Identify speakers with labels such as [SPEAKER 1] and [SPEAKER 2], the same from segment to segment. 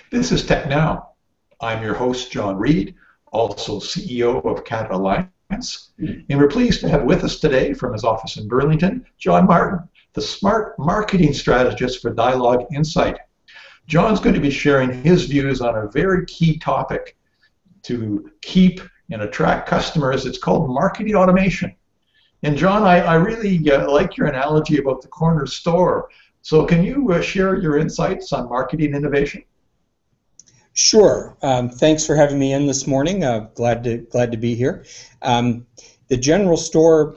[SPEAKER 1] This is TechNOW. I'm your host, John Reed, also CEO of Canada Alliance, and we're pleased to have with us today from his office in Burlington, John Martin, the Smart Marketing Strategist for Dialog Insight. John's going to be sharing his views on a very key topic to keep and attract customers. It's called marketing automation. And John, I really like your analogy about the corner store. So can you share your insights on marketing innovation?
[SPEAKER 2] Sure. Thanks for having me in this morning. Glad to be here. The general store,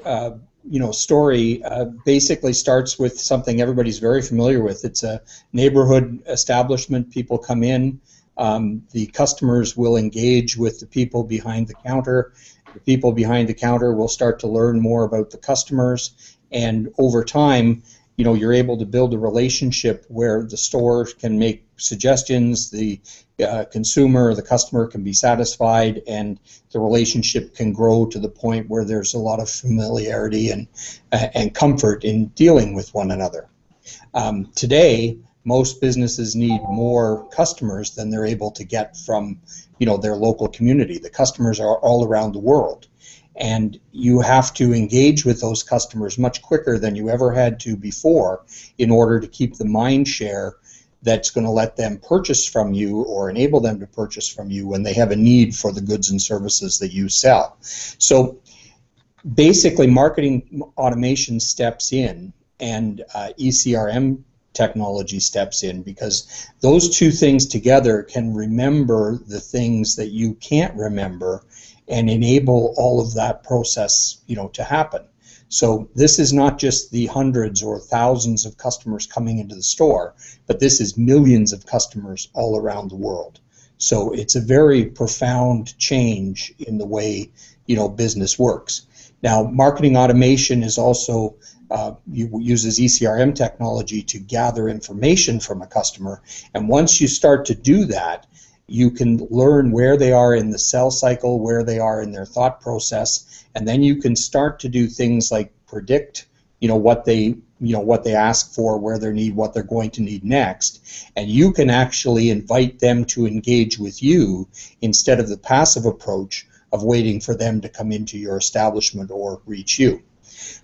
[SPEAKER 2] story basically starts with something everybody's very familiar with. It's a neighborhood establishment. People come in. The customers will engage with the people behind the counter. The people behind the counter will start to learn more about the customers, and over time, you're able to build a relationship where the store can make suggestions, the consumer, the customer can be satisfied, and the relationship can grow to the point where there's a lot of familiarity and comfort in dealing with one another. Today, most businesses need more customers than they're able to get from their local community. The customers are all around the world. And you have to engage with those customers much quicker than you ever had to before in order to keep the mind share that's going to let them purchase from you or enable them to purchase from you when they have a need for the goods and services that you sell. So basically, marketing automation steps in, and ECRM technology steps in, because those two things together can remember the things that you can't remember and enable all of that process, to happen. So this is not just the hundreds or thousands of customers coming into the store, but this is millions of customers all around the world. So it's a very profound change in the way, business works. Now, marketing automation is also uses ECRM technology to gather information from a customer, and once you start to do that, you can learn where they are in the sell cycle, where they are in their thought process, and then you can start to do things like predict, what they ask for, where they need, what they're going to need next, and you can actually invite them to engage with you instead of the passive approach of waiting for them to come into your establishment or reach you.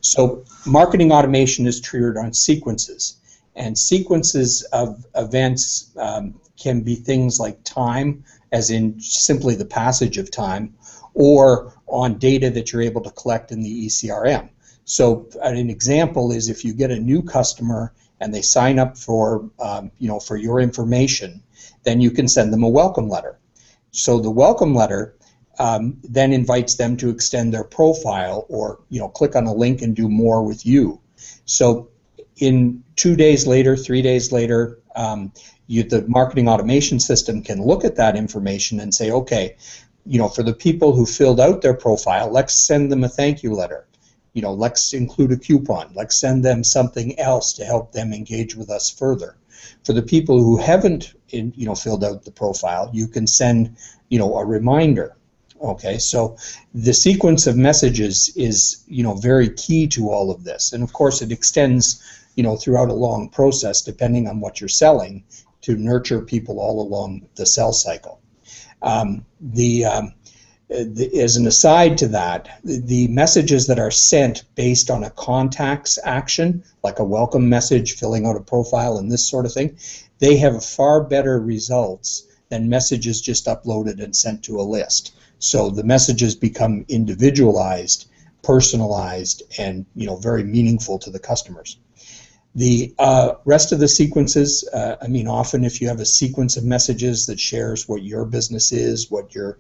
[SPEAKER 2] So marketing automation is triggered on sequences, and sequences of events can be things like time, as in simply the passage of time, or on data that you're able to collect in the ECRM. So an example is if you get a new customer and they sign up for, for your information, then you can send them a welcome letter. So the welcome letter then invites them to extend their profile or, click on a link and do more with you. So in 2 days later, 3 days later, the marketing automation system can look at that information and say, okay, for the people who filled out their profile, let's send them a thank you letter. Let's include a coupon. Let's send them something else to help them engage with us further. For the people who haven't, filled out the profile, you can send, a reminder. Okay, so the sequence of messages is, very key to all of this, and of course it extends, throughout a long process, depending on what you're selling, to nurture people all along the sell cycle. As an aside to that, the messages that are sent based on a contacts action, like a welcome message, filling out a profile, and this sort of thing, they have far better results than messages just uploaded and sent to a list. So the messages become individualized, personalized, and very meaningful to the customers. The rest of the sequences, often if you have a sequence of messages that shares what your business is, what your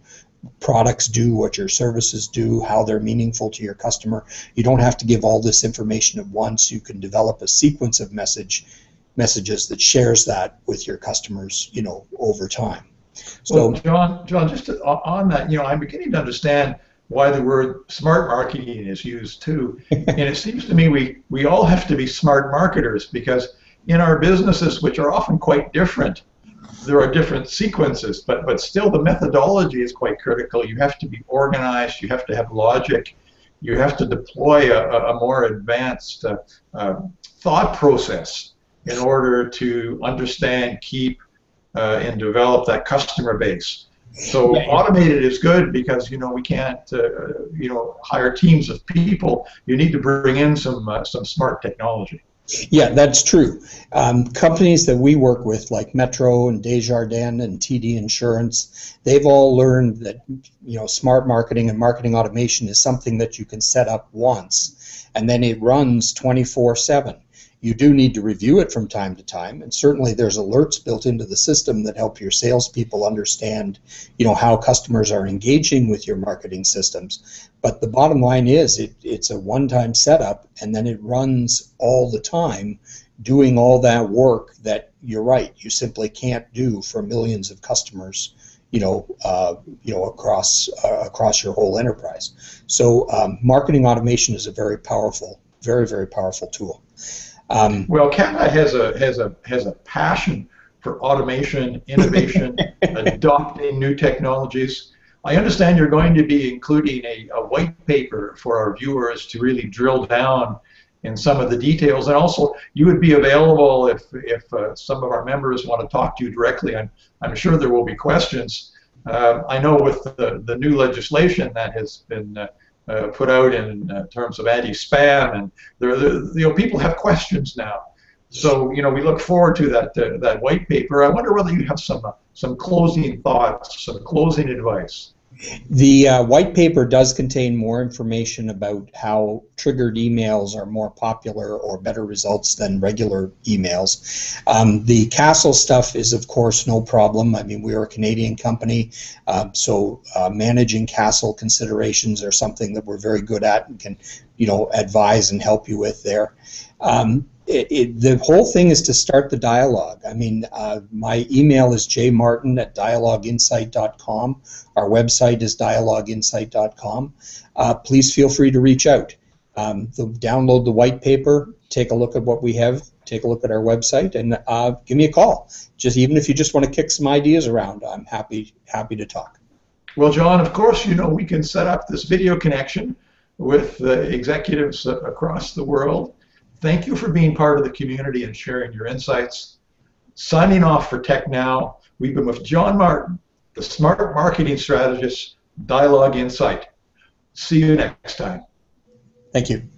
[SPEAKER 2] products do, what your services do, how they're meaningful to your customer, you don't have to give all this information at once. You can develop a sequence of messages that shares that with your customers, over time. So,
[SPEAKER 1] well, John, just on that, I'm beginning to understand why the word smart marketing is used too. And it seems to me we all have to be smart marketers, because in our businesses, which are often quite different, there are different sequences, but still the methodology is quite critical. You have to be organized, you have to have logic, you have to deploy a more advanced thought process in order to understand, keep, and develop that customer base. So
[SPEAKER 2] Yeah,
[SPEAKER 1] automated is good because we can't hire teams of people. You need to bring in some smart technology.
[SPEAKER 2] yeah, that's true. Companies that we work with, like Metro and Desjardins and TD Insurance, they've all learned that smart marketing and marketing automation is something that you can set up once, and then it runs 24/7. You do need to review it from time to time, and certainly there's alerts built into the system that help your salespeople understand, how customers are engaging with your marketing systems. But the bottom line is, it's a one-time setup, and then it runs all the time, doing all that work that you're right, you simply can't do for millions of customers, across your whole enterprise. So marketing automation is a very powerful, very, very powerful tool.
[SPEAKER 1] Well, Canada has a passion for automation, innovation, adopting new technologies. I understand you're going to be including a white paper for our viewers to really drill down in some of the details, and also you would be available if some of our members want to talk to you directly. I'm sure there will be questions. I know with the new legislation that has been put out in terms of anti-spam, and people have questions now. So we look forward to that white paper. I wonder whether you have some closing thoughts, some closing advice.
[SPEAKER 2] The white paper does contain more information about how triggered emails are more popular or better results than regular emails. The CASL stuff is, of course, no problem. I mean, we're a Canadian company, so managing CASL considerations are something that we're very good at and can, advise and help you with there. The whole thing is to start the dialogue. I mean, my email is jmartin@dialoginsight.com. Our website is dialoginsight.com. Please feel free to reach out. Download the white paper, take a look at what we have, take a look at our website, and give me a call. Just even if you just want to kick some ideas around, I'm happy to talk.
[SPEAKER 1] Well, John, of course, we can set up this video connection with executives across the world. Thank you for being part of the community and sharing your insights. Signing off for TechNOW, we've been with John Martin, the Smart Marketing Strategist, Dialog Insight. See you next time.
[SPEAKER 2] Thank you.